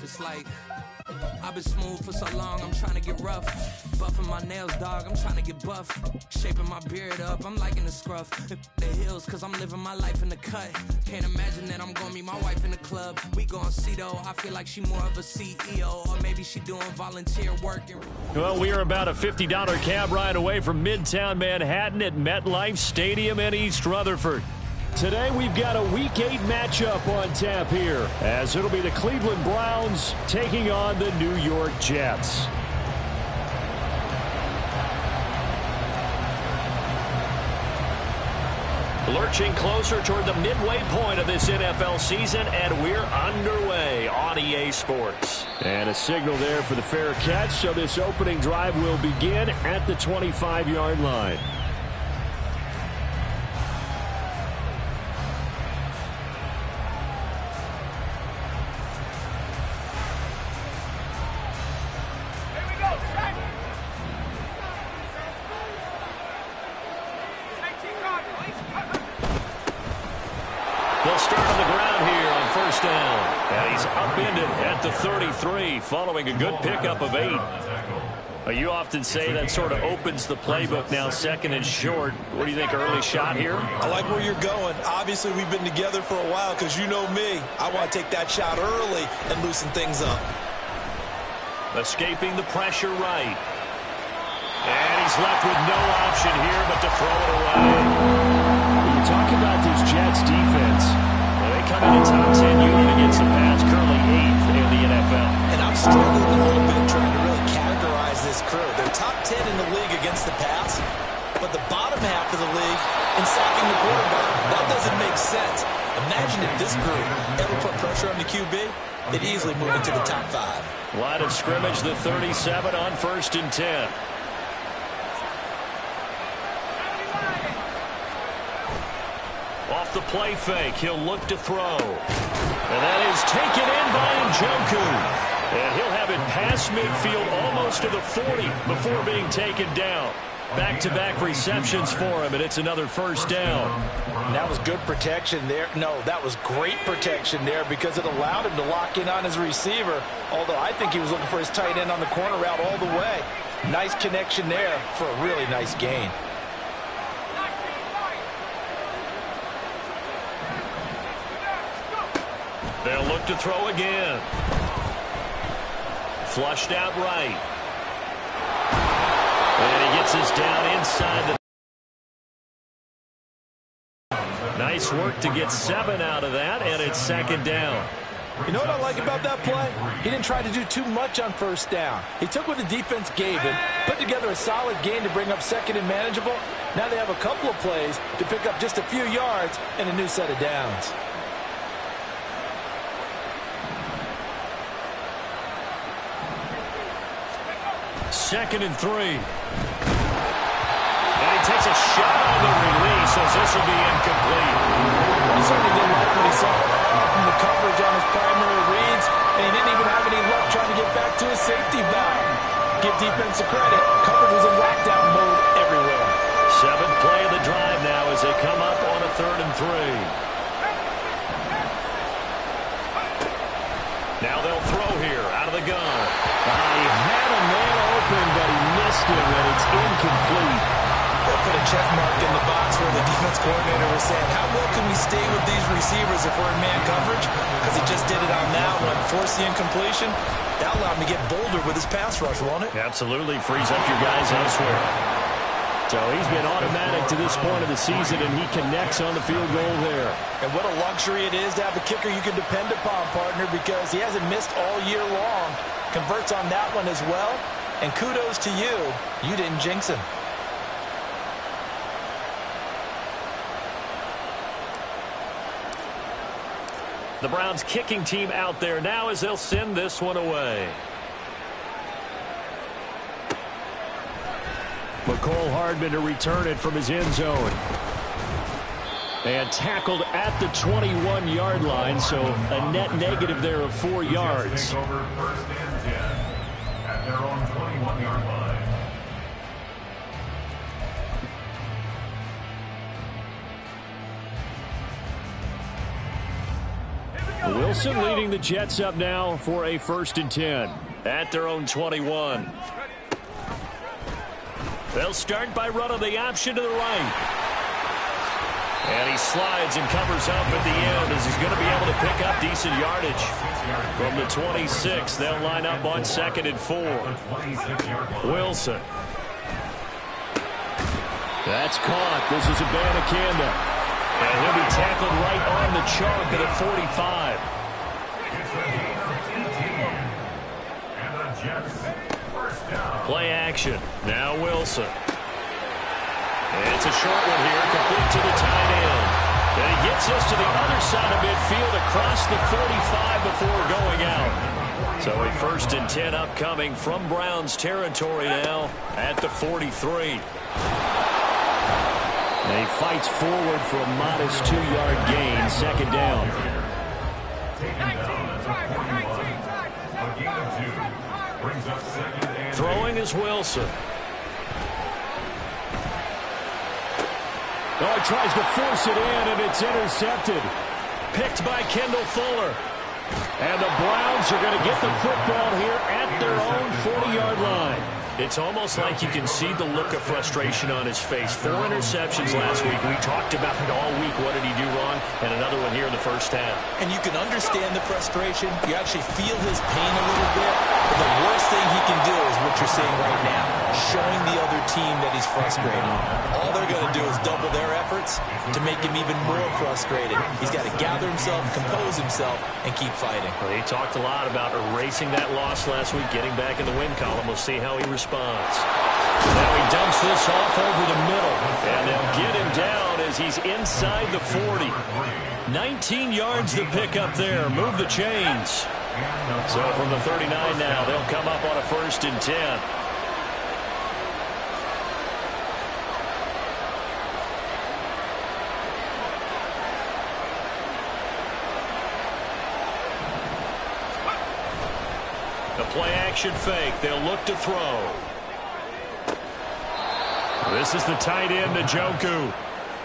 It's like I've been smooth for so long, I'm trying to get rough. Buffing my nails, dog, I'm trying to get buff. Shaping my beard up, I'm liking the scruff. The hills, cause I'm living my life in the cut. Can't imagine that I'm gonna meet my wife in the club. We gon' see though, I feel like she more of a CEO. Or maybe she doing volunteer work. Well, we are about a $50 cab ride away from Midtown Manhattan at MetLife Stadium in East Rutherford. Today we've got a Week 8 matchup on tap here, as it'll be the Cleveland Browns taking on the New York Jets. Lurching closer toward the midway point of this NFL season, and we're underway on EA Sports. And a signal there for the fair catch, so this opening drive will begin at the 25-yard line. They'll start on the ground here on first down. And he's upended at the 33 following a good pickup of 8. You often say that sort of opens the playbook now, second and short. What do you think, early shot here? I like where you're going. Obviously, we've been together for a while because you know me. I want to take that shot early and loosen things up. Escaping the pressure right. And he's left with no option here but to throw it away. You talk about this Jets defense. Well, they come in a top 10 unit against the pass, currently 8th in the NFL. And I'm struggling a little bit trying to really categorize this crew. They're top 10 in the league against the pass, but the bottom half of the league in sacking the quarterback. That doesn't make sense. Imagine if this group ever put pressure on the QB, they'd easily move into the top 5. Line of scrimmage, the 37 on 1st and 10. Off the play fake, he'll look to throw. And that is taken in by Njoku. And he'll have it past midfield almost to the 40 before being taken down. Back-to-back receptions for him, and it's another first down. That was good protection there. No, that was great protection there because it allowed him to lock in on his receiver, although I think he was looking for his tight end on the corner route all the way. Nice connection there for a really nice gain. They'll look to throw again. Flushed out right. And he gets us down inside the... Nice work to get 7 out of that, and it's second down. You know what I like about that play? He didn't try to do too much on first down. He took what the defense gave him, put together a solid gain to bring up second and manageable. Now they have a couple of plays to pick up just a few yards and a new set of downs. Second and 3. And he takes a shot on the release as this will be incomplete. He certainly didn't like what he saw from the coverage on his primary reads, and he didn't even have any luck trying to get back to his safety valve. Give defense a credit. Coverage was in lockdown mode everywhere. 7th play of the drive now as they come up on a 3rd and 3. Now they'll throw here out of the gun. He had a man open, but he missed him, and it's incomplete. They'll put a check mark in the box where the defense coordinator was saying, how well can we stay with these receivers if we're in man coverage? Because he just did it on that one. Force the incompletion. That allowed him to get bolder with his pass rush, won't it? Absolutely. Frees up your guys elsewhere. So he's been automatic to this point of the season, and he connects on the field goal there. And what a luxury it is to have a kicker you can depend upon, partner, because he hasn't missed all year long. Converts on that one as well. And kudos to you. You didn't jinx him. The Browns kicking team out there now as they'll send this one away. McCole Hardman to return it from his end zone. And tackled at the 21-yard line, so a net negative there of 4 yards. Take over 1st and 10 at their own 21-yard line. Wilson leading the Jets up now for a 1st and 10 at their own 21. They'll start by running the option to the right. And he slides and covers up at the end as he's going to be able to pick up decent yardage. From the 26, they'll line up on 2nd and 4. Wilson. That's caught. This is Abanikanda. And he'll be tackled right on the chalk at the 45. Play action. Now Wilson. And it's a short one here, complete to the tight end. And he gets us to the other side of midfield across the 45 before going out. So a 1st and 10 upcoming from Browns territory now at the 43. And he fights forward for a modest 2-yard gain, 2nd down. Throwing is Wilson. Oh, he tries to force it in, and it's intercepted. Picked by Kendall Fuller. And the Browns are going to get the football here at their own 40-yard line. It's almost like you can see the look of frustration on his face. 4 interceptions last week. We talked about it all week. What did he do wrong? And another one here in the 1st half. And you can understand the frustration. You actually feel his pain a little bit. But the worst thing he can do is what you're seeing right now, showing the other team that he's frustrated. All they're going to do is double their efforts to make him even more frustrated. He's got to gather himself, compose himself, and keep fighting. Well, he talked a lot about erasing that loss last week, getting back in the win column. We'll see how he responds. Now he dumps this off over the middle, and they'll get him down as he's inside the 40. 19 yards to pick up there. Move the chains. So from the 39 now, they'll come up on a 1st and 10. The play-action fake. They'll look to throw. This is the tight end, Njoku.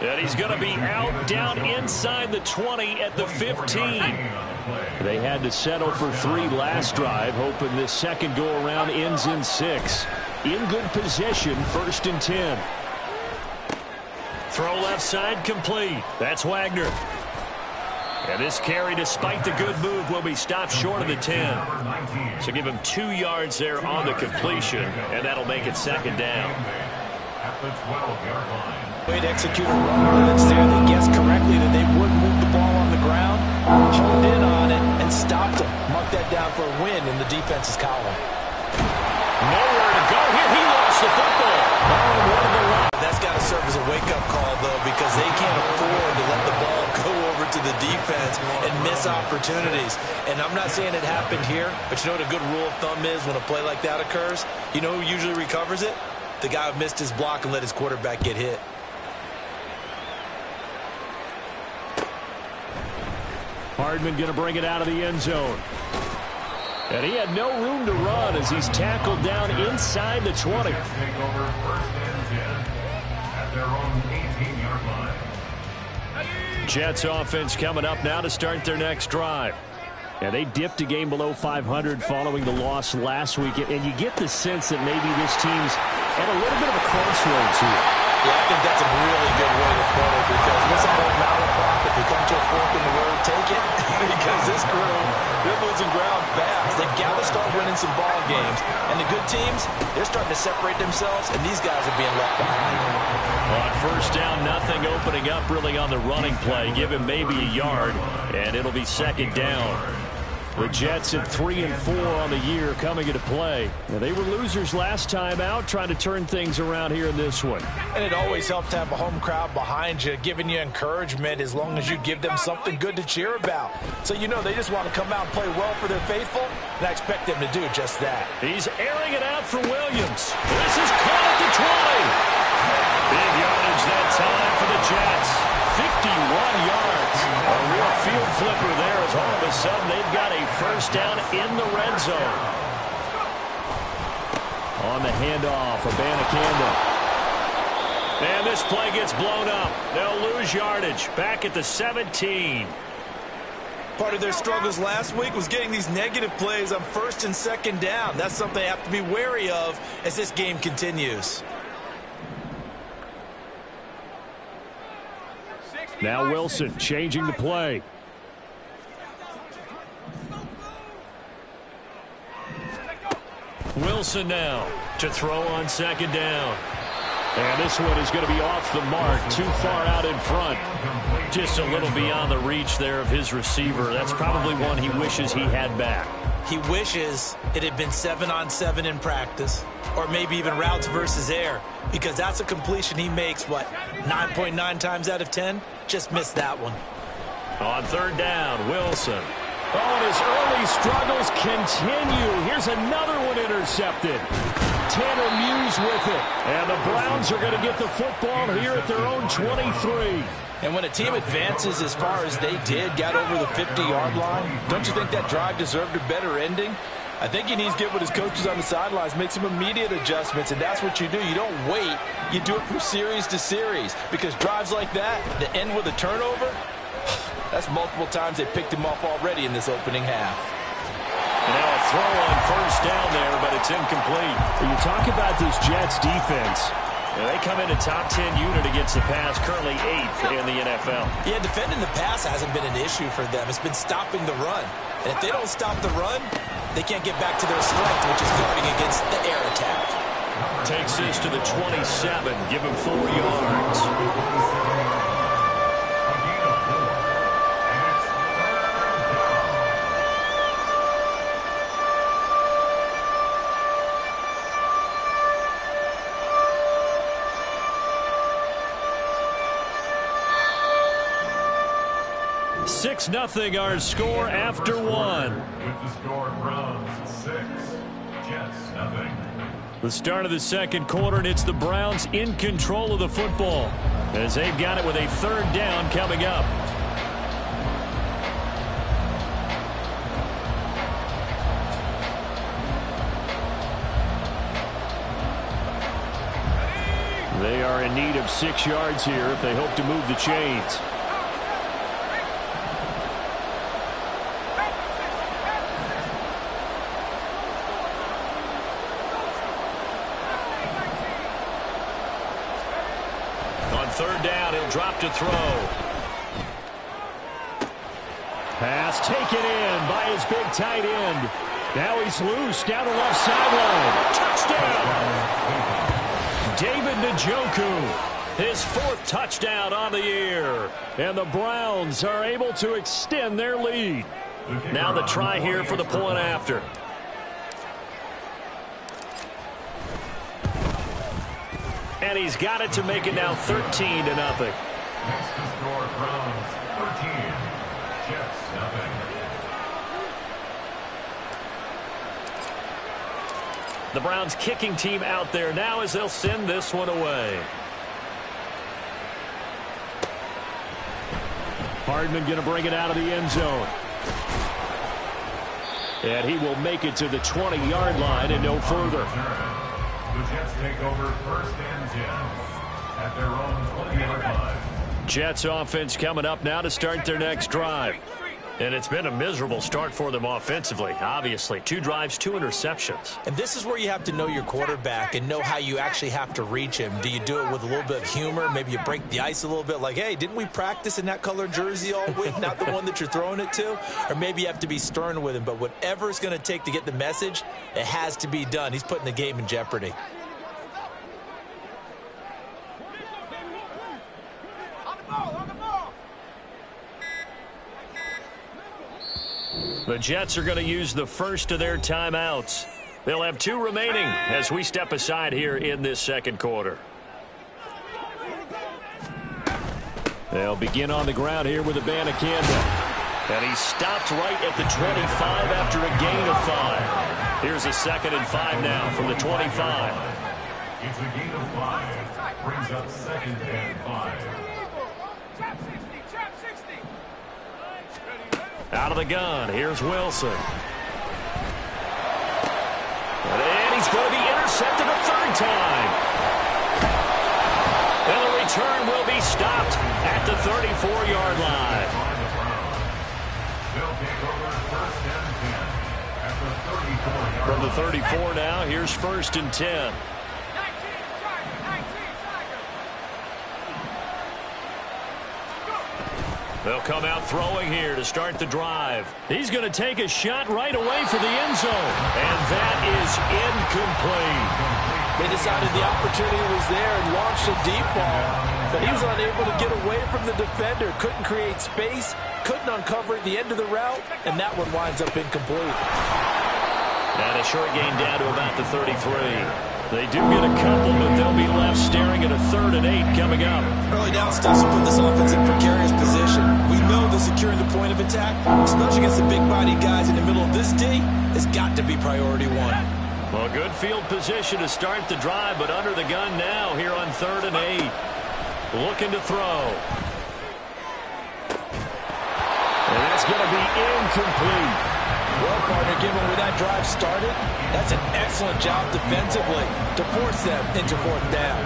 And he's going to be out down inside the 20 at the 15. They had to settle for 3 last drive, hoping this second go-around ends in 6. In good position, 1st and 10. Throw left side complete. That's Wagner. And this carry, despite the good move, will be stopped short of the 10. So give him 2 yards there on the completion, and that'll make it 2nd down. At the 12-yard line. Way to execute a run that's there. They guessed correctly that they wouldn't move the ball on the ground, honed in on it, and stopped them. Mark that down for a win in the defense's column. Nowhere to go here. He lost the football. That's got to serve as a wake-up call, though, because they can't afford to let the ball go over to the defense and miss opportunities. And I'm not saying it happened here, but you know what a good rule of thumb is when a play like that occurs? You know who usually recovers it? The guy who missed his block and let his quarterback get hit. Hardman going to bring it out of the end zone. And he had no room to run as he's tackled down inside the 20. Take over 1st and 10 at their own 18-yard line. Jets offense coming up now to start their next drive. And they dipped a game below 500 following the loss last week. And you get the sense that maybe this team's at a little bit of a crossroads here. Yeah, I think that's a really good way to put it, because what's that old malaprop? If you come to a fork in the road, take it. Because this group, they're losing ground fast. They've got to start winning some ball games. And the good teams, they're starting to separate themselves, and these guys are being left behind. On 1st down, nothing opening up really on the running play. Give him maybe a yard, and it'll be 2nd down. The Jets at 3 and 4 on the year coming into play. Now, they were losers last time out, trying to turn things around here in this one. And it always helps to have a home crowd behind you, giving you encouragement as long as you give them something good to cheer about. So you know they just want to come out and play well for their faithful, and I expect them to do just that. He's airing it out for Williams. This is caught at the 20. Big yardage that time for the Jets. 51 yards. A real field flipper there as all of a sudden they've got a 1st down in the red zone. On the handoff, Abanikanda. And this play gets blown up. They'll lose yardage. Back at the 17. Part of their struggles last week was getting these negative plays on first and second down. That's something they have to be wary of as this game continues. Now Wilson changing the play. Wilson now to throw on second down. And this one is going to be off the mark, too far out in front. Just a little beyond the reach there of his receiver. That's probably one he wishes he had back. He wishes it had been 7-on-7 in practice, or maybe even routes versus air, because that's a completion he makes, 9.9 times out of 10? Just missed that one. On third down, Wilson. Oh, and his early struggles continue. Here's another one intercepted. Tanner Muse with it. And the Browns are going to get the football here at their own 23. And when a team advances as far as they did, got over the 50-yard line, don't you think that drive deserved a better ending? I think he needs to get with his coaches on the sidelines, make some immediate adjustments, and that's what you do. You don't wait. You do it from series to series, because drives like that end with a turnover, that's multiple times they picked him off already in this opening half. And now a throw on first down there, but it's incomplete. When you talk about this Jets defense, they come in a top 10 unit against the pass, currently 8th in the NFL. Yeah, defending the pass hasn't been an issue for them. It's been stopping the run. And if they don't stop the run, they can't get back to their strength, which is guarding against the air attack. Takes this to the 27, give him 4 yards. 6-0 our score after 1. With the score, Browns 6, Jets 0. The start of the second quarter, and it's the Browns in control of the football as they've got it with a third down coming up. They are in need of 6 yards here if they hope to move the chains. Third down, he'll drop to throw. Pass taken in by his big tight end. Now he's loose down the left sideline. Touchdown! David Njoku, his 4th touchdown on the year. And the Browns are able to extend their lead. Now the try here for the point after. And he's got it to make it now 13-0. Next to score, Browns 13, Jets 0. The Browns kicking team out there now as they'll send this one away. Hardman going to bring it out of the end zone. And he will make it to the 20-yard line and no further. The Jets take over 1st and 10 at their own 20-yard line. Jets offense coming up now to start their next drive. And it's been a miserable start for them offensively, obviously. 2 drives, 2 interceptions. And this is where you have to know your quarterback and know how you actually have to reach him. Do you do it with a little bit of humor? Maybe you break the ice a little bit like, hey, didn't we practice in that color jersey all week? Not the one that you're throwing it to? Or maybe you have to be stern with him. But whatever it's going to take to get the message, it has to be done. He's putting the game in jeopardy. The Jets are going to use the first of their timeouts. They'll have 2 remaining as we step aside here in this second quarter. They'll begin on the ground here with Abanikanda. And he stopped right at the 25 after a gain of 5. Here's a 2nd and 5 now from the 25. It's a gain of 5. Brings up 2nd and 5. Out of the gun, here's Wilson. And he's going to be intercepted a 3rd time. And the return will be stopped at the 34-yard line. They'll take over 1st and 10 at the 34-yard From the line. 34 now, here's 1st and 10. They'll come out throwing here to start the drive. He's going to take a shot right away for the end zone. And that is incomplete. They decided the opportunity was there and launched a deep ball, but he was unable to get away from the defender. Couldn't create space, couldn't uncover at the end of the route, and that one winds up incomplete. And a short gain down to about the 33. They do get a couple, but they'll be left staring at a 3rd and 8 coming up. Early down steps will put this offense in precarious position. We know that securing the point of attack, especially against the big-bodied guys in the middle of this D, has got to be priority one. Well, good field position to start the drive, but under the gun now here on 3rd and 8. Looking to throw. And that's going to be incomplete. Well, partner, given where that drive started, that's an excellent job defensively to force them into 4th down.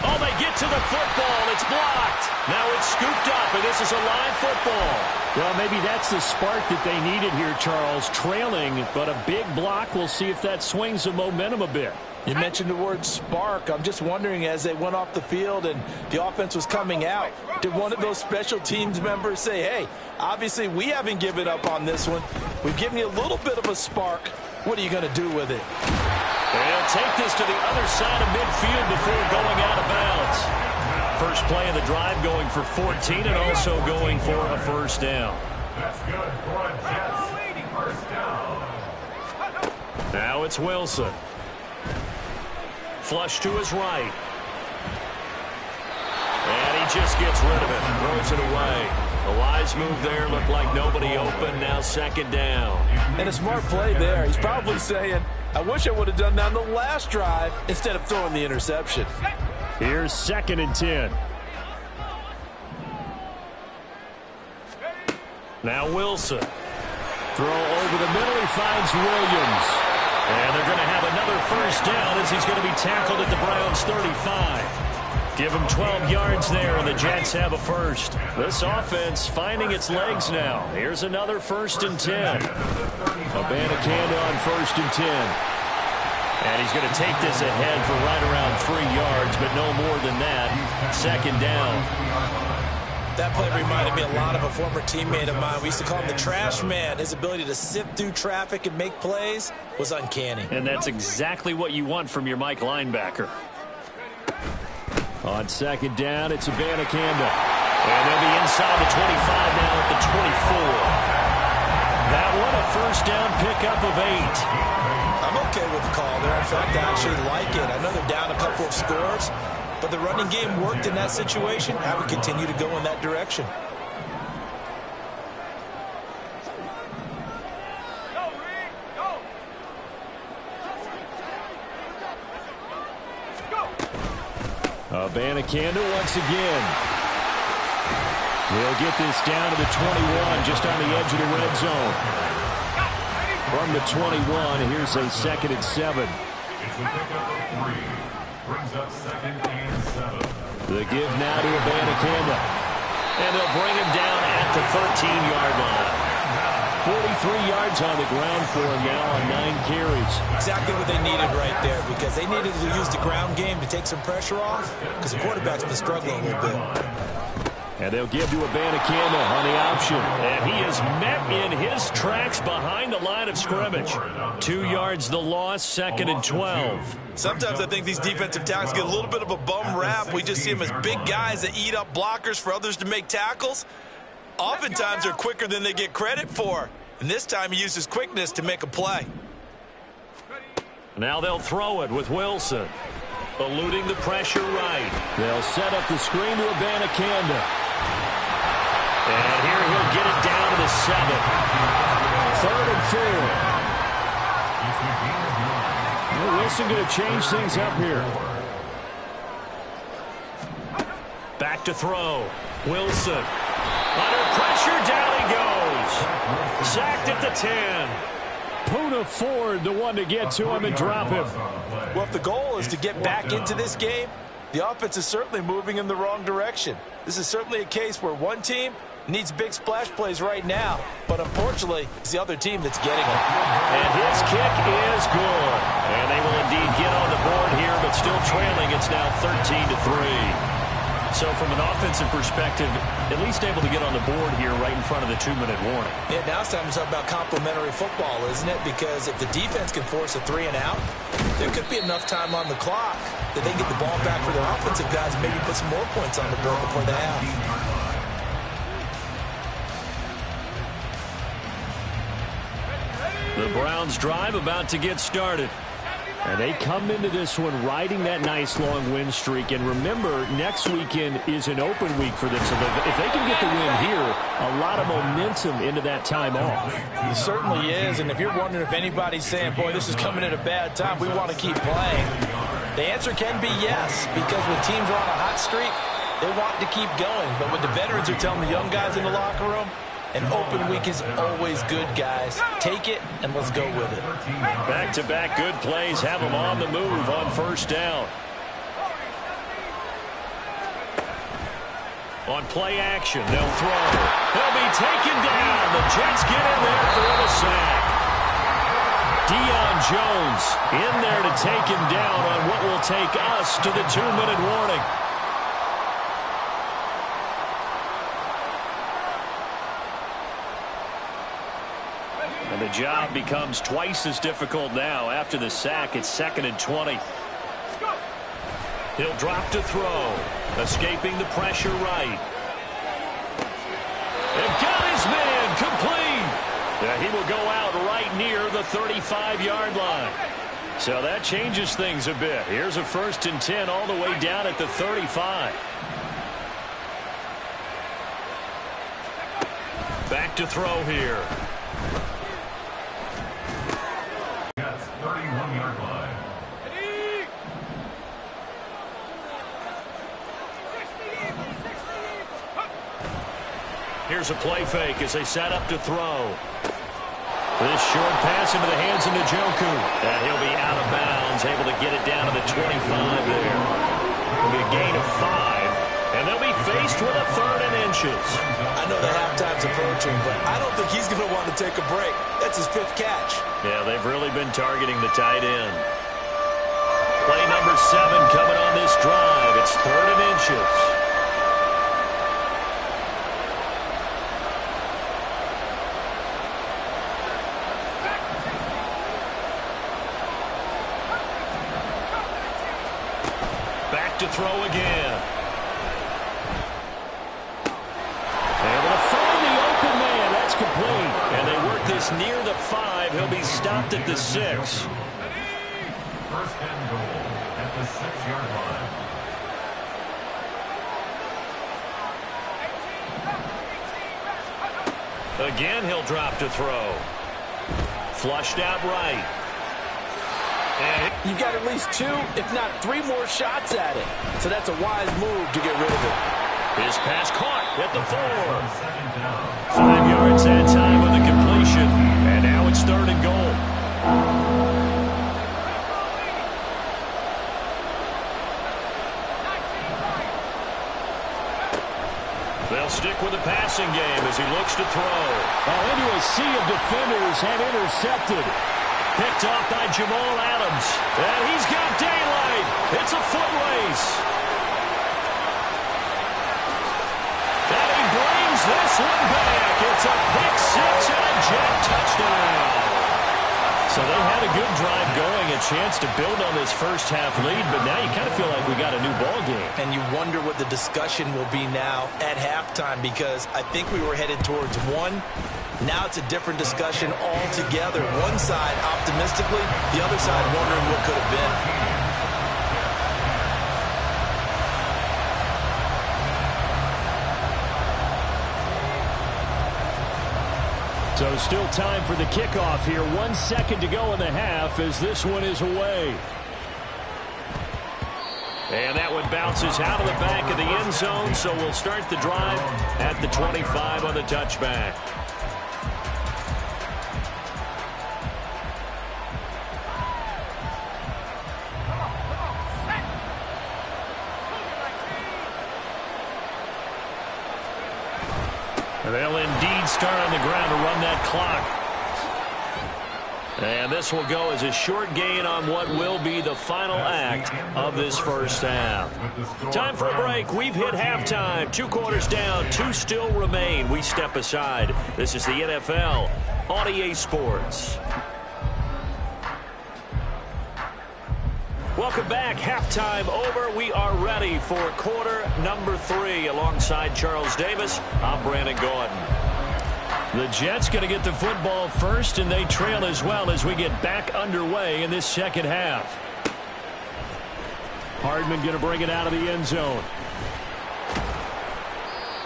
Oh, they get to the football. It's blocked. Now it's scooped up, and this is a live football. Well, maybe that's the spark that they needed here, Charles. Trailing, but a big block. We'll see if that swings the momentum a bit. You mentioned the word spark. I'm just wondering, as they went off the field and the offense was coming out, did one of those special teams members say, hey, obviously we haven't given up on this one. We've given you a little bit of a spark. What are you going to do with it? They'll take this to the other side of midfield before going out of bounds. First play of the drive going for 14 and also going for a 1st down. That's good for a Jets 1st down. Now it's Wilson. Flush to his right. And he just gets rid of it and throws it away. A wise move there. Looked like nobody open. Now 2nd down. And a smart play there. He's probably saying, I wish I would have done that on the last drive instead of throwing the interception. Here's 2nd and 10. Now Wilson. Throw over the middle. He finds Williams. And they're going to have another 1st down as he's going to be tackled at the Browns' 35. Give him 12 yards there, and the Jets have a 1st. This offense finding its legs now. Here's another 1st and 10. Abanikanda on 1st and 10. And he's going to take this ahead for right around 3 yards, but no more than that. 2nd down. That play reminded me a lot of a former teammate of mine. We used to call him the trash man. His ability to sift through traffic and make plays was uncanny. And that's exactly what you want from your Mike linebacker. On 2nd down, it's Abanikanda. And they'll be inside the 25 now at the 24. That one a 1st down pickup of 8. I'm okay with the call there. In fact, I actually like it. I know they're down a couple of scores, but the running game worked in that situation. I would continue to go in that direction. Abanikanda once again. They'll get this down to the 21, just on the edge of the red zone. From the 21, here's a 2nd and 7. It's a pickup of 3. Brings up 2nd and 7. The give now to Abanikanda. And they'll bring him down at the 13-yard line. 43 yards on the ground for him now on 9 carries. Exactly what they needed right there, because they needed to use the ground game to take some pressure off, because the quarterback's been struggling a little bit. And they'll give to Abanikanda on the option. And he is met in his tracks behind the line of scrimmage. 2 yards the loss, 2nd and 12. Sometimes I think these defensive tackles get a little bit of a bum rap. We just see them as big guys that eat up blockers for others to make tackles. Oftentimes they're quicker than they get credit for. And this time he uses quickness to make a play. Now they'll throw it with Wilson. Eluding the pressure right. They'll set up the screen to Abanikanda. And here he'll get it down to the 7. 3rd and 4. Well, Wilson going to change things up here. Back to throw. Wilson. Under pressure, down he goes. Sacked at the 10. Poona Ford, the one to get to him and drop him. Well, if the goal is to get back into this game, The offense is certainly moving in the wrong direction. This is certainly a case where one team needs big splash plays right now, but unfortunately, it's the other team that's getting them. And his kick is good. And they will indeed get on the board here, but still trailing. It's now 13-3. So from an offensive perspective, at least able to get on the board here right in front of the 2-minute warning. Yeah, now it's time to talk about complementary football, isn't it? Because if the defense can force a 3 and out, there could be enough time on the clock that they get the ball back for their offensive guys and maybe put some more points on the board before the half. The Browns drive about to get started. And they come into this one riding that nice long win streak. And remember, next weekend is an open week for them. So if they can get the win here, a lot of momentum into that time off. It certainly is. And if you're wondering if anybody's saying, boy, this is coming at a bad time, we want to keep playing, the answer can be yes. Because when teams are on a hot streak, they want to keep going. But when the veterans are telling the young guys in the locker room, an open week is always good, guys. Take it, and let's go with it. Back-to-back good plays have them on the move on first down. On play action, they'll throw. They'll be taken down. The Jets get in there for the sack. Deion Jones in there to take him down on what will take us to the 2-minute warning. And the job becomes twice as difficult now. After the sack, it's 2nd and 20. He'll drop to throw. Escaping the pressure right. And got his man complete. Yeah, he will go out right near the 35-yard line. So that changes things a bit. Here's a 1st and 10 all the way down at the 35. Back to throw here. 31-yard line. Here's a play fake as they set up to throw. This short pass into the hands of Njoku. And he'll be out of bounds, able to get it down to the 25 there. It'll be a gain of 5. And they'll be faced with a 3rd and inches. I know the halftime's approaching, but I don't think he's going to want to take a break. That's his 5th catch. Yeah, they've really been targeting the tight end. Play number 7 coming on this drive. It's 3rd and inches. Back to throw again. Able to find the open man. That's complete. And they work this near the 5. He'll be stopped at the 6. 1st and goal at the 6-yard line. Again, he'll drop to throw. Flushed out right. And You've got at least 2, if not 3 more shots at it. So that's a wise move to get rid of it. his pass caught at the 4. 5 yards that time with a completion. And now it's 3rd and goal. They'll stick with the passing game as he looks to throw. Into a sea of defenders and intercepted. Picked off by Jamal Adams. And he's got daylight. It's a foot race. And he brings this one back. It's a pick 6 and a Jet touchdown. So they had a good drive going, a chance to build on this first half lead, but now you kind of feel like we got a new ball game. And you wonder what the discussion will be now at halftime, because I think we were headed towards one. Now it's a different discussion altogether. One side optimistically, the other side wondering what could have been. So still time for the kickoff here. 1 second to go in the half as this one is away. And that one bounces out of the back of the end zone, so we'll start the drive at the 25 on the touchback. They'll indeed start on the ground to run that clock. And this will go as a short gain on what will be the final act of this first half. Time for a break. We've hit halftime. 2 quarters down, 2 still remain. We step aside. This is the NFL on EA Sports. Welcome back. Halftime over. We are ready for quarter number 3. Alongside Charles Davis, I'm Brandon Gordon. The Jets going to get the football first, and they trail as well as we get back underway in this second half. Hardman going to bring it out of the end zone.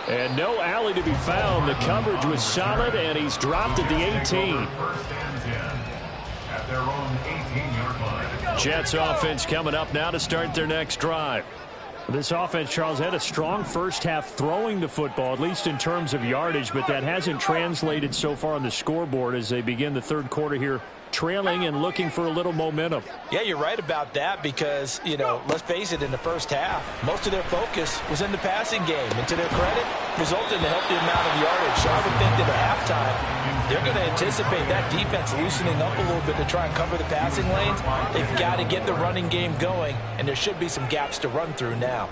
And no alley to be found. The coverage was solid, and he's dropped at the 18. First and 10 at their own 18-yard line. Jets offense coming up now to start their next drive. This offense, Charles, had a strong first half throwing the football, at least in terms of yardage, but that hasn't translated so far on the scoreboard as they begin the third quarter here, trailing and looking for a little momentum. Yeah, you're right about that because, you know, let's face it, in the first half, most of their focus was in the passing game. And to their credit, resulted in a healthy amount of yardage. So I would think that at halftime, they're going to anticipate that defense loosening up a little bit to try and cover the passing lanes. They've got to get the running game going, and there should be some gaps to run through now.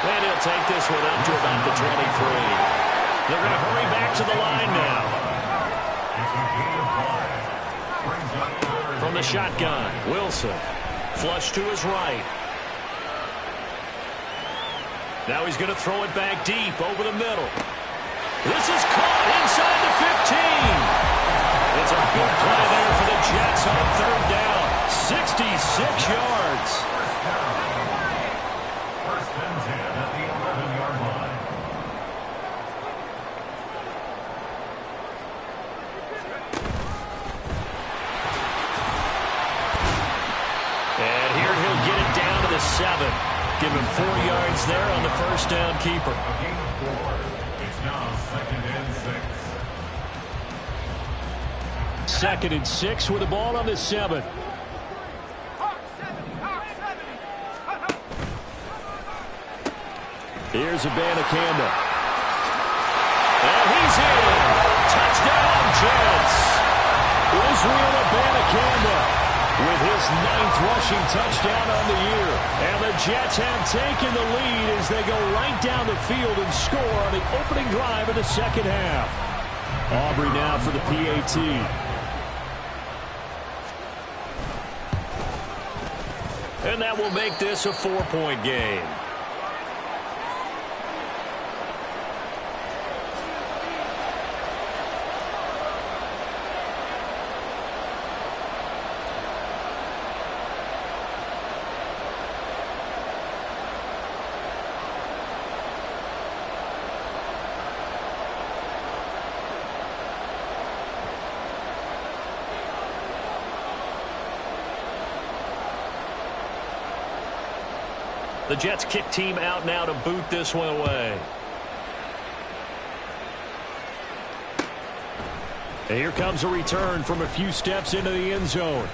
And he'll take this one up to about the 23. They're going to hurry back to the line now. From the shotgun, Wilson. Flush to his right. Now he's going to throw it back deep over the middle. This is caught inside the 15. It's a big play there for the Jets on third down. 66 yards. First and 10 at the 11-yard line. And here he'll get it down to the 7. Give him 4 yards there on the first down keeper. A gain of 4. It's now 2nd and 6. 2nd and 6 with the ball on the 7. Here's Abanikanda. And he's in. Touchdown, Jets. Israel Abanikanda with his 9th rushing touchdown on the year. And the Jets have taken the lead as they go right down the field and score on the opening drive of the second half. Aubrey now for the PAT. And that will make this a 4-point game. The Jets kick team out now to boot this one away. And here comes a return from a few steps into the end zone.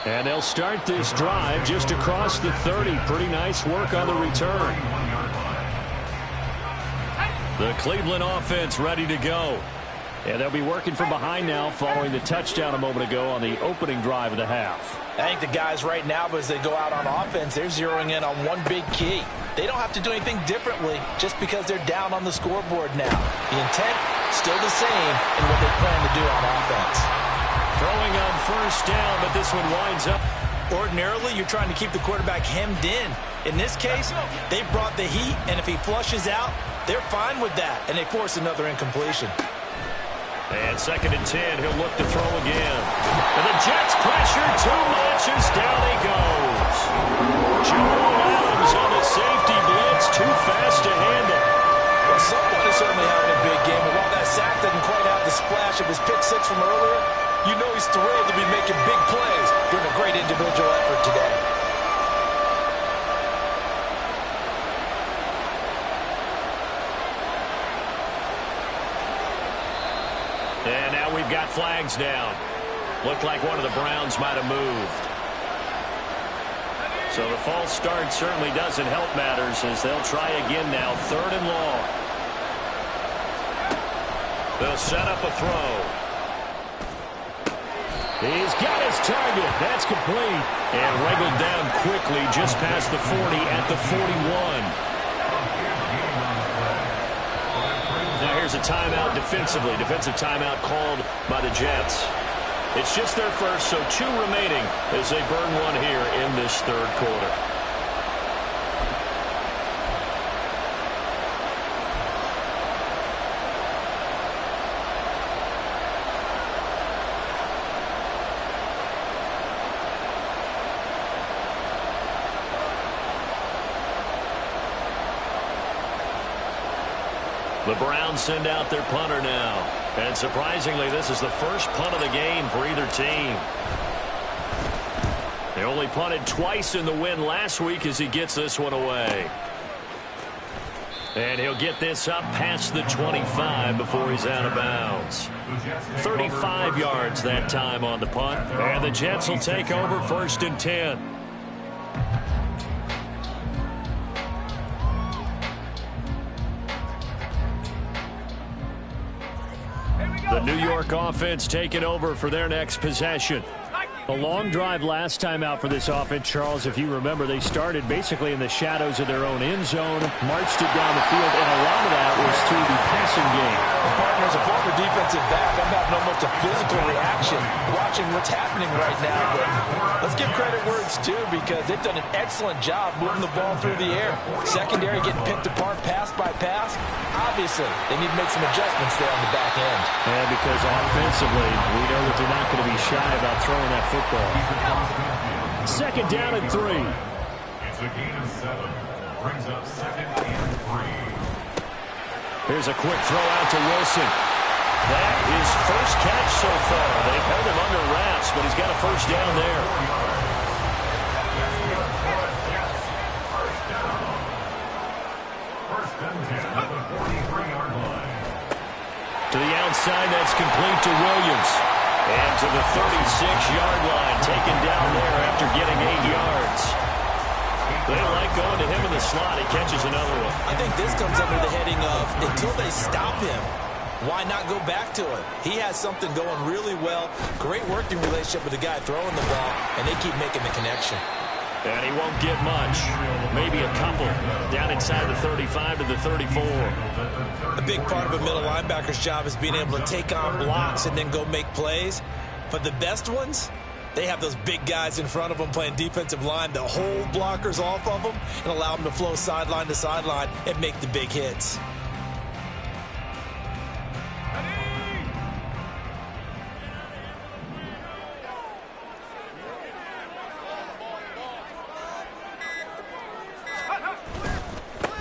And they'll start this drive just across the 30. Pretty nice work on the return. The Cleveland offense ready to go. And they'll be working from behind now following the touchdown a moment ago on the opening drive of the half. I think the guys right now, as they go out on offense, they're zeroing in on one big key. They don't have to do anything differently just because they're down on the scoreboard now. The intent, still the same in what they plan to do on offense. Throwing on first down, but this one winds up. Ordinarily, you're trying to keep the quarterback hemmed in. In this case, they brought the heat, and if he flushes out, they're fine with that, and they force another incompletion. And 2nd and 10, he'll look to throw again. And the Jets pressure too much as down he goes. Jamal Adams on the safety blitz, too fast to handle. Well, someone is certainly having a big game, and while that sack doesn't quite have the splash of his pick six from earlier, you know he's thrilled to be making big plays during a great individual effort today. And now we've got flags down. Looked like one of the Browns might have moved. So the false start certainly doesn't help matters as they'll try again now. 3rd and long. They'll set up a throw. He's got his target. That's complete. And wriggled down quickly just past the 40 at the 41. Now here's a timeout defensively. Defensive timeout called by the Jets. It's just their first, so 2 remaining as they burn one here in this 3rd quarter. The Browns send out their punter now. And surprisingly, this is the first punt of the game for either team. They only punted twice in the win last week as he gets this one away. And he'll get this up past the 25 before he's out of bounds. 35 yards that time on the punt. And the Jets will take over 1st and 10. The New York offense taking over for their next possession. A long drive last time out for this offense, Charles. If you remember, they started basically in the shadows of their own end zone, marched it down the field, and a lot of that was through the passing game. Partner, as a former defensive back, I'm having almost a physical reaction watching what's happening right now. But let's give credit where it's due because they've done an excellent job moving the ball through the air. Secondary getting picked apart pass by pass. Obviously, they need to make some adjustments there on the back end. And because offensively, we know that they're not going to be shy about throwing that football. 2nd down and 3. It's a gain of 7. Brings up 2nd and 3. Here's a quick throw out to Wilson. That is first catch so far. They've held him under wraps, but he's got a first down there. First and 10 at the 43-yard line. To the outside, that's complete to Williams. And to the 36-yard line, taken down there after getting 8 yards. They like going to him in the slot. He catches another one. I think this comes under the heading of until they stop him, why not go back to it? He has something going really well. Great working relationship with the guy throwing the ball, and they keep making the connection. And he won't get much. Maybe a couple. Down inside the 35 to the 34. A big part of a middle linebacker's job is being able to take on blocks and then go make plays. But the best ones, they have those big guys in front of them playing defensive line to hold blockers off of them and allow them to flow sideline to sideline and make the big hits.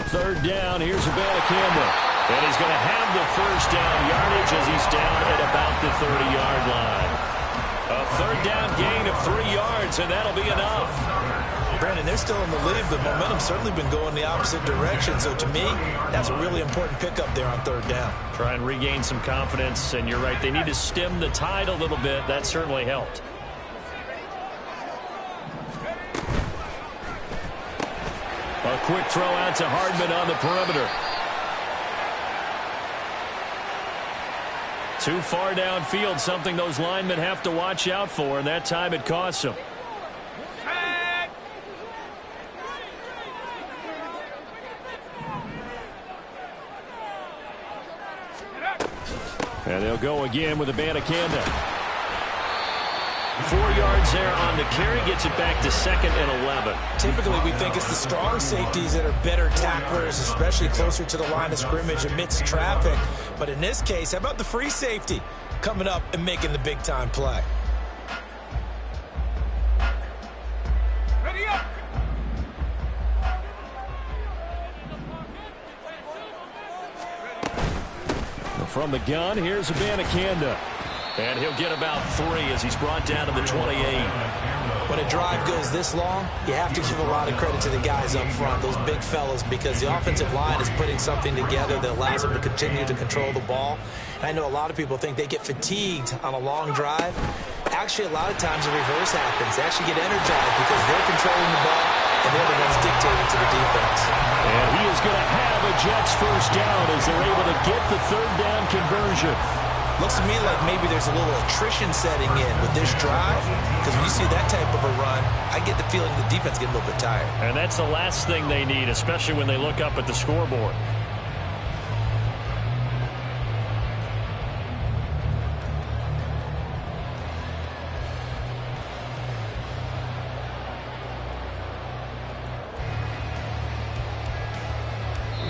Third down, here's Abanikanda. And he's going to have the first down yardage as he's down at about the 30-yard line. A 3rd down gain of 3 yards, and that'll be enough. Brandon, they're still in the lead, but momentum's certainly been going the opposite direction. So to me, that's a really important pickup there on 3rd down. Try and regain some confidence, and you're right, they need to stem the tide a little bit. That certainly helped. A quick throw out to Hardman on the perimeter. Too far downfield, something those linemen have to watch out for, and that time it costs them. And they'll go again with Abanikanda. 4 yards there on the carry, gets it back to 2nd and 11. Typically, we think it's the strong safeties that are better tacklers, especially closer to the line of scrimmage amidst traffic. But in this case, how about the free safety coming up and making the big-time play? Ready up! From the gun, here's Abanikanda. And he'll get about 3 as he's brought down to the 28. When a drive goes this long, you have to give a lot of credit to the guys up front, those big fellas, because the offensive line is putting something together that allows them to continue to control the ball. And I know a lot of people think they get fatigued on a long drive. Actually, a lot of times the reverse happens. They actually get energized because they're controlling the ball and they're the ones dictating to the defense. And he is going to have a Jets first down as they're able to get the third down conversion. Looks to me like maybe there's a little attrition setting in with this drive, because when you see that type of a run, I get the feeling the defense getting a little bit tired. And that's the last thing they need, especially when they look up at the scoreboard.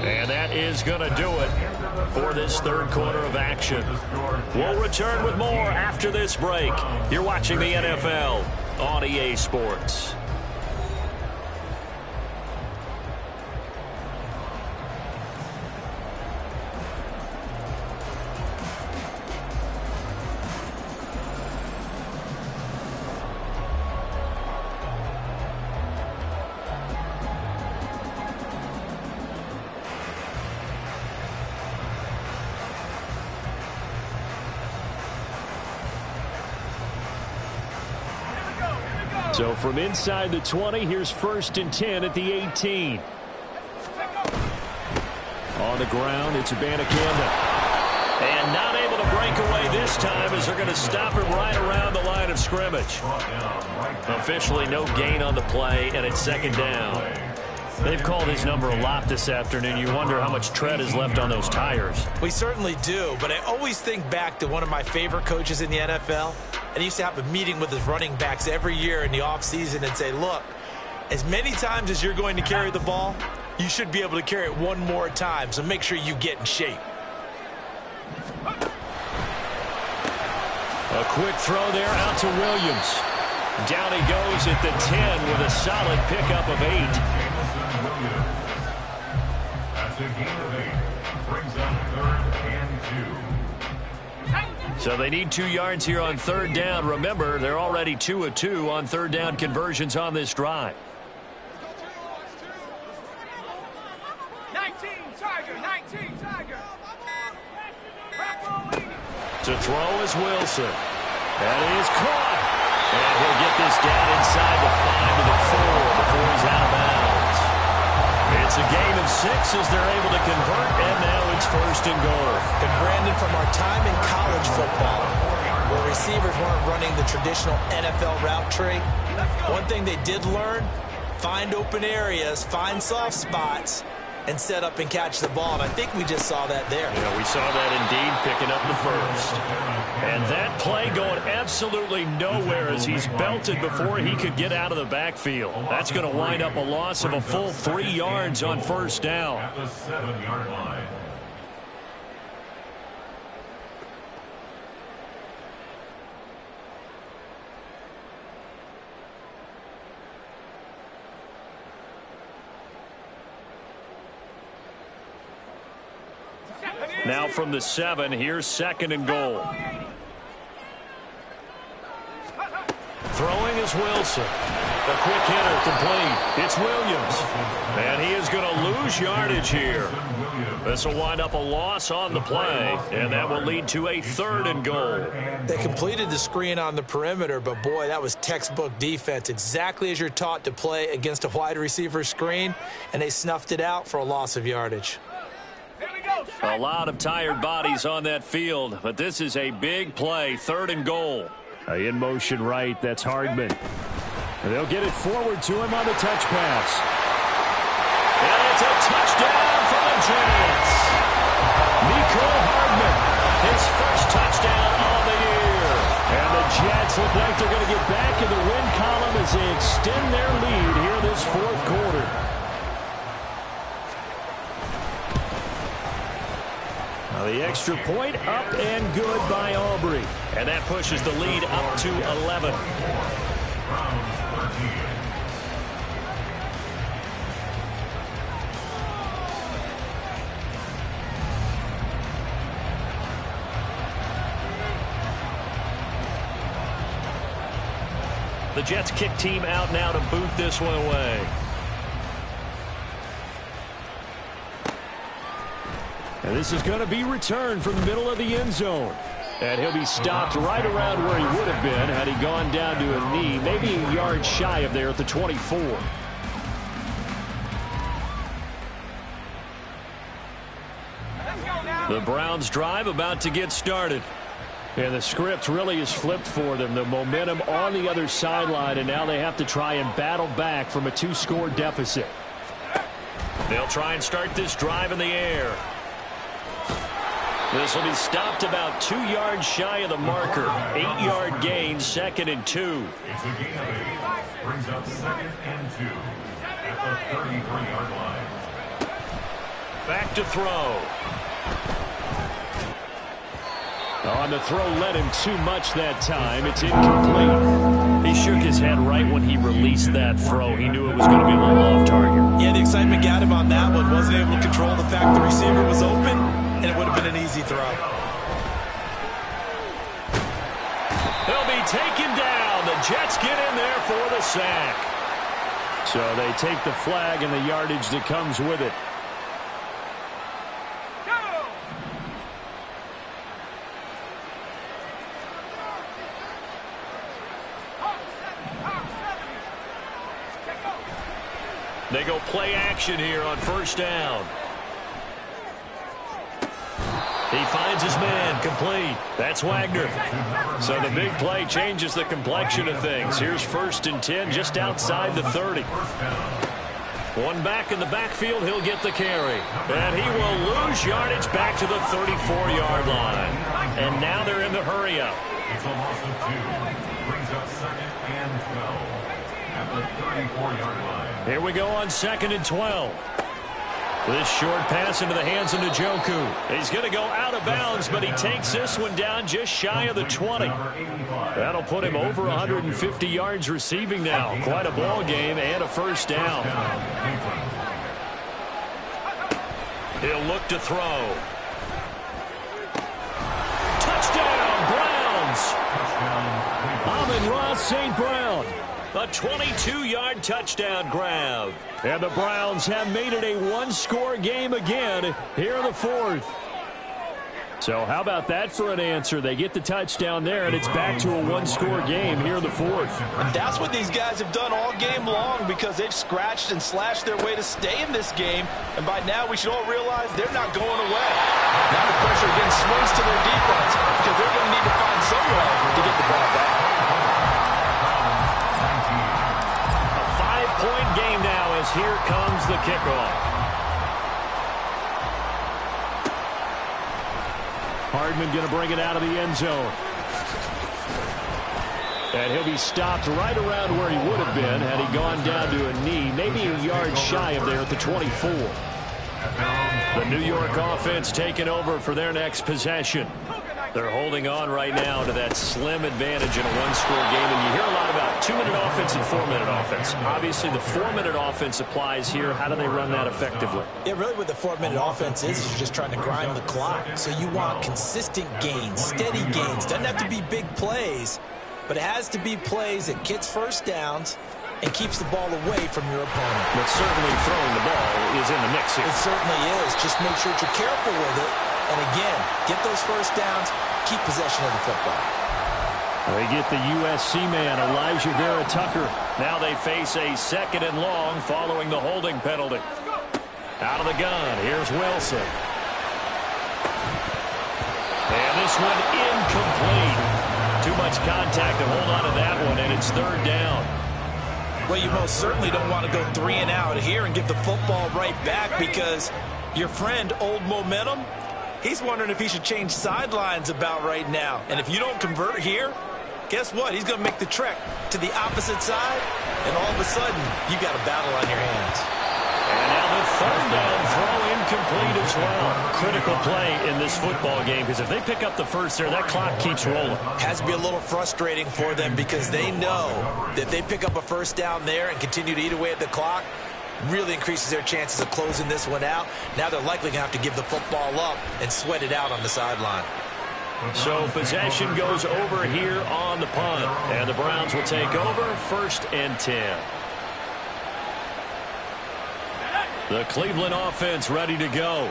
And that is going to do it for this third quarter of action. We'll return with more after this break. You're watching the NFL on EA Sports. So from inside the 20, here's 1st and 10 at the 18. On the ground, it's Abanikanda. And not able to break away this time as they're going to stop him right around the line of scrimmage. Officially no gain on the play, and it's 2nd down. They've called his number a lot this afternoon. You wonder how much tread is left on those tires. We certainly do, but I always think back to one of my favorite coaches in the NFL. And he used to have a meeting with his running backs every year in the offseason and say, look, as many times as you're going to carry the ball, you should be able to carry it one more time, so make sure you get in shape. A quick throw there out to Williams. Down he goes at the 10 with a solid pickup of 8. That's a gain of 8. Brings up 3rd and 2. So they need 2 yards here on 3rd down. Remember, they're already 2 of 2 on 3rd down conversions on this drive. 19 Tiger. To throw is Wilson. That is caught. And he'll get this down inside the 5 to the 4 before he's out of bounds. It's a gain of 6 as they're able to convert, and now it's 1st and goal. And Brandon, from our time in college football, where receivers weren't running the traditional NFL route tree, one thing they did learn, find open areas, find soft spots, and set up and catch the ball. And I think we just saw that there. Yeah, we saw that indeed, picking up the 1st. And that play going absolutely nowhere as he's belted before he could get out of the backfield. That's going to wind up a loss of a full 3 yards on 1st down. At the 7-yard line. Now from the 7, here's 2nd and goal. Throwing is Wilson. A quick hitter complete. It's Williams. And he is going to lose yardage here. This will wind up a loss on the play, and that will lead to a 3rd and goal. They completed the screen on the perimeter, but boy, that was textbook defense. Exactly as you're taught to play against a wide receiver screen, and they snuffed it out for a loss of yardage. A lot of tired bodies on that field, but this is a big play, 3rd and goal. In motion right, that's Hardman. And they'll get it forward to him on the touch pass. And it's a touchdown for the Giants. Mecole Hardman, his first touchdown on the year. And the Jets look like they're going to get back in the win column as they extend their lead here this 4th quarter. The extra point up and good by Aubrey. And that pushes the lead up to 11. The Jets kick team out now to boot this one away. And this is going to be returned from the middle of the end zone. And he'll be stopped right around where he would have been had he gone down to a knee, maybe a yard shy of there at the 24. The Browns drive about to get started. And the script really is flipped for them. The momentum on the other sideline, and now they have to try and battle back from a 2-score deficit. They'll try and start this drive in the air. This will be stopped about 2 yards shy of the marker. 8-yard gain, 2nd and 2. It's a gain of 8. Brings up 2nd and 2 at the 33-yard line. Back to throw. On the throw, led him too much that time. It's incomplete. He shook his head right when he released that throw. He knew it was going to be a little off target. Yeah, the excitement got him on that one. Wasn't able to control the fact the receiver was open, and it would have been an easy throw. He'll be taken down. The Jets get in there for the sack. So they take the flag and the yardage that comes with it. They go play action here on 1st down. He finds his man, complete. That's Wagner. So the big play changes the complexion of things. Here's 1st and 10 just outside the 30. One back in the backfield, he'll get the carry. And he will lose yardage back to the 34-yard line. And now they're in the hurry-up. It's a loss of 2. Brings up 2nd and 12 at the 34-yard line. Here we go on 2nd and 12. This short pass into the hands of Njoku. He's going to go out of bounds, but he takes this one down just shy of the 20. That'll put him over 150 yards receiving now. Quite a ball game and a 1st down. He'll look to throw. Touchdown, Browns! Amon-Ra St. Brown. A 22-yard touchdown grab. And the Browns have made it a 1-score game again here in the 4th. So how about that for an answer? They get the touchdown there, and it's back to a 1-score game here in the 4th. And that's what these guys have done all game long because they've scratched and slashed their way to stay in this game. And by now, we should all realize they're not going away. Now the pressure again swings to their defense because they're going to need to find some way to get the ball back. Point game now as here comes the kickoff. Hardman going to bring it out of the end zone. And he'll be stopped right around where he would have been had he gone down to a knee, maybe a yard shy of there at the 24. The New York offense taking over for their next possession. They're holding on right now to that slim advantage in a 1-score game. And you hear a lot about 2-minute offense and 4-minute offense. Obviously, the 4-minute offense applies here. How do they run that effectively? Yeah, really what the 4-minute offense is you're just trying to grind the clock. So you want consistent gains, steady gains. Doesn't have to be big plays, but it has to be plays that gets 1st downs and keeps the ball away from your opponent. But certainly throwing the ball is in the mix here. It certainly is. Just make sure that you're careful with it. And again, get those 1st downs, keep possession of the football. They get the USC man, Elijah Vera Tucker. Now they face a 2nd and long following the holding penalty. Out of the gun, here's Wilson. And this one incomplete. Too much contact to hold on to that one, and it's 3rd down. Well, you most certainly don't want to go 3 and out here and give the football right back because your friend, Old Momentum, he's wondering if he should change sidelines about right now. And if you don't convert here, guess what? He's going to make the trek to the opposite side, and all of a sudden, you got a battle on your hands. And now the 3rd down throw incomplete as well. Critical play in this football game because if they pick up the 1st there, that clock keeps rolling. Has to be a little frustrating for them because they know that if they pick up a 1st down there and continue to eat away at the clock, really increases their chances of closing this one out. Now they're likely going to have to give the football up and sweat it out on the sideline. So possession goes over here on the punt. And the Browns will take over 1st and 10. The Cleveland offense ready to go.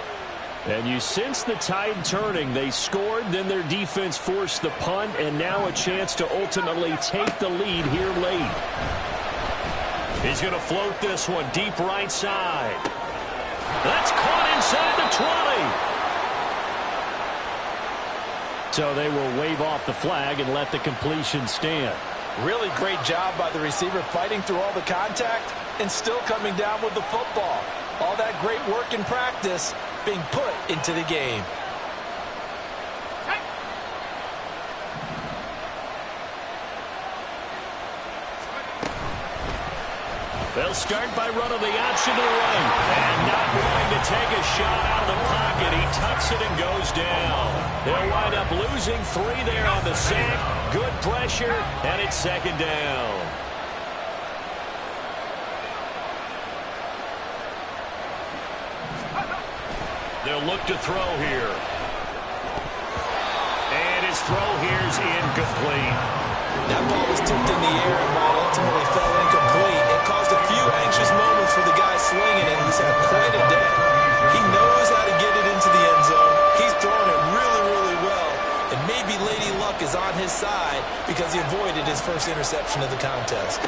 And you sense the tide turning. They scored, then their defense forced the punt, and now a chance to ultimately take the lead here late. He's going to float this one deep right side. That's caught inside the 20. So they will wave off the flag and let the completion stand. Really great job by the receiver fighting through all the contact and still coming down with the football. All that great work in practice being put into the game. They'll start by running the option to the right. And not wanting to take a shot out of the pocket. He tucks it and goes down. They'll wind up losing 3 there on the sack. Good pressure, and it's second down. They'll look to throw here. And his throw here's incomplete. That ball was tipped in the air, and while it ultimately fell incomplete, it caused a few anxious moments for the guy slinging it. He's had quite a day. He knows how to get it into the end zone. He's throwing it really, really well. And maybe Lady Luck is on his side because he avoided his first interception of the contest.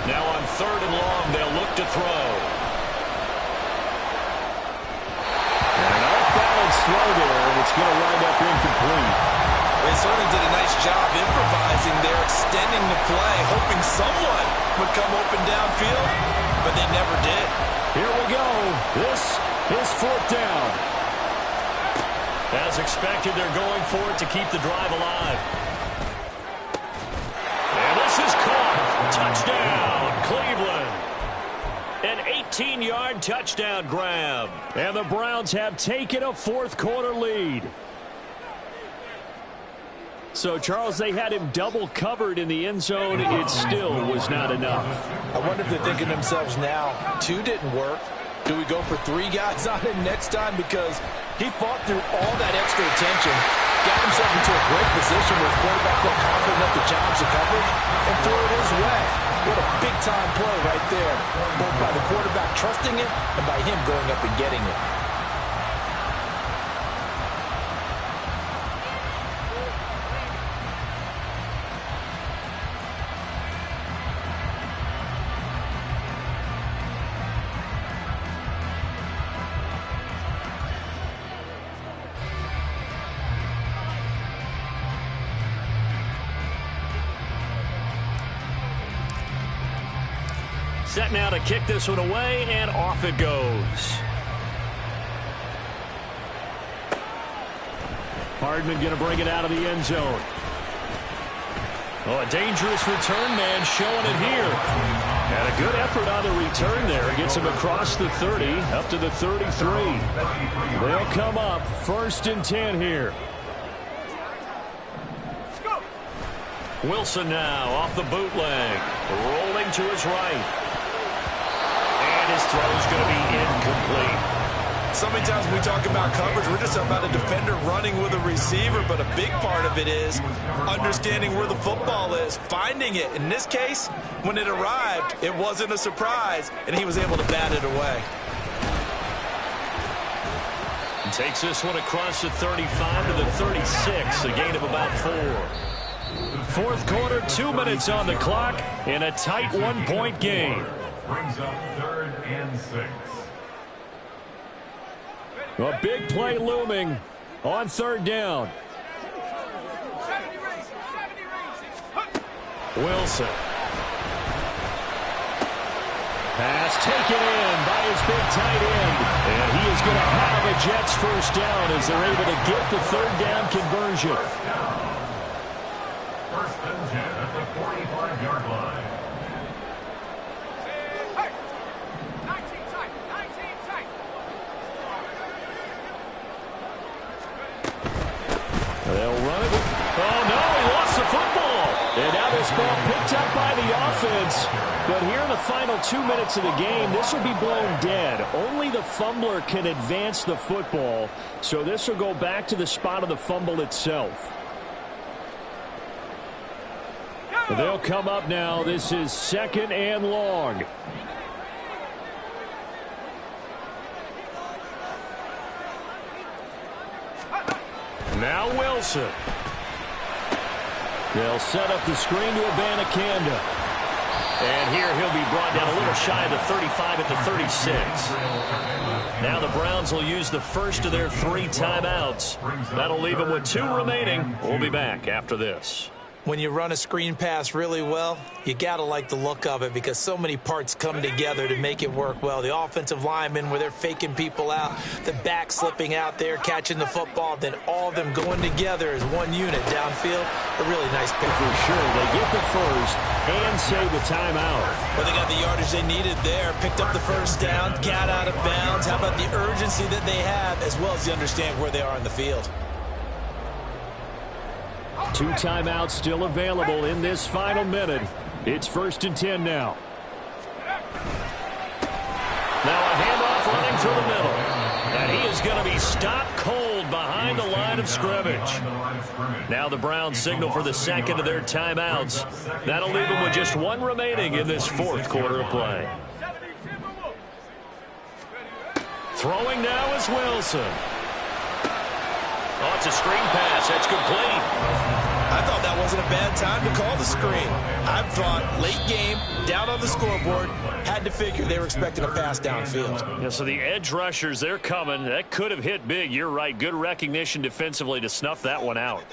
Now on 3rd and long, they'll look to throw. Throw there, and it's going to wind up incomplete. They certainly did a nice job improvising there, extending the play, hoping someone would come open downfield, but they never did. Here we go. This is 4th down. As expected, they're going for it to keep the drive alive. And this is caught. Touchdown, Cleveland. An 18-yard touchdown grab. And the Browns have taken a 4th quarter lead. So, Charles, they had him double covered in the end zone. It still was not enough. I wonder if they're thinking to themselves now, 2 didn't work. Do we go for 3 guys on him next time? Because he fought through all that extra attention, got himself into a great position where his quarterback felt confident enough to challenge the coverage and throw it his way. What a big-time play right there, both by the quarterback trusting it and by him going up and getting it. Set now to kick this one away, and off it goes. Hardman going to bring it out of the end zone. Oh, a dangerous return man showing it here. And a good effort on the return there. Gets him across the 30, up to the 33. They'll come up 1st and 10 here. Wilson now off the bootleg. Rolling to his right. And his throw is going to be incomplete. So many times when we talk about coverage, we're just talking about a defender running with a receiver, but a big part of it is understanding where the football is, finding it. In this case, when it arrived, it wasn't a surprise, and he was able to bat it away. And takes this one across the 35 to the 36, a gain of about 4. 4th quarter, 2 minutes on the clock in a tight 1-point game. Brings up 3rd and 6. A big play looming on 3rd down. Wilson. Pass taken in by his big tight end. And he is going to have a Jets 1st down as they're able to get the 3rd down conversion. 1st and 10 at the 45-yard line. They'll run it. Oh, no, he lost the football. And now this ball picked up by the offense. But here in the final 2 minutes of the game, this will be blown dead. Only the fumbler can advance the football. So this will go back to the spot of the fumble itself. They'll come up now. This is 2nd and long. Wilson. They'll set up the screen to Abanikanda. And here he'll be brought down a little shy of the 35 at the 36. Now the Browns will use the first of their 3 timeouts. That'll leave them with 2 remaining. We'll be back after this. When you run a screen pass really well, you got to like the look of it because so many parts come together to make it work well. The offensive linemen where they're faking people out, the back slipping out there, catching the football, then all of them going together as one unit downfield. A really nice pick. For sure, they get the first and save the timeout. Well, they got the yardage they needed there, picked up the first down, got out of bounds. How about the urgency that they have as well as they understand where they are in the field? 2 timeouts still available in this final minute. It's 1st and 10 now. Now a handoff running through the middle. And he is going to be stopped cold behind the line of scrimmage. Now the Browns signal for the second of their timeouts. That'll leave them with just 1 remaining in this 4th quarter of play. Throwing now is Wilson. Oh, it's a screen pass. That's complete. I thought that wasn't a bad time to call the screen. I thought late game, down on the scoreboard, had to figure they were expecting a pass downfield. Yeah, so the edge rushers, they're coming. That could have hit big. You're right. Good recognition defensively to snuff that one out.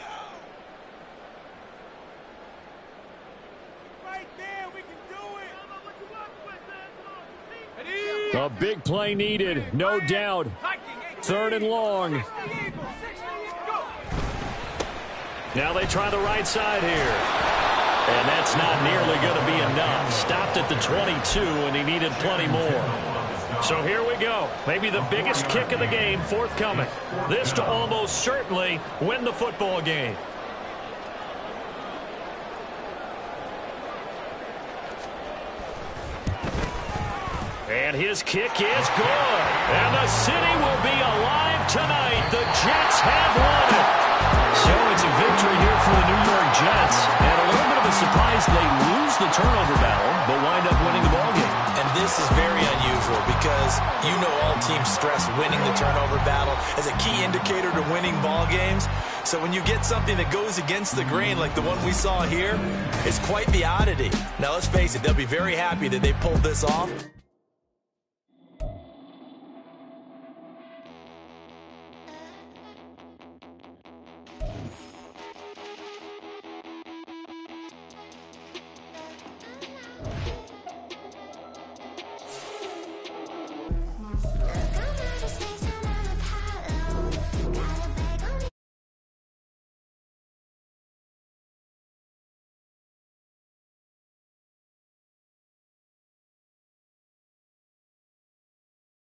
Right there, we can do it. A big play needed, no doubt. 3rd and long. Now they try the right side here. And that's not nearly going to be enough. Stopped at the 22, and he needed plenty more. So here we go. Maybe the biggest kick of the game forthcoming. This to almost certainly win the football game. And his kick is good. And the city will be alive tonight. The Jets have won it. So it's a victory here for the New York Jets. And a little bit of a surprise they lose the turnover battle, but wind up winning the ballgame. And this is very unusual because you know all teams stress winning the turnover battle as a key indicator to winning ball games. So when you get something that goes against the grain like the one we saw here, it's quite the oddity. Now let's face it, they'll be very happy that they pulled this off.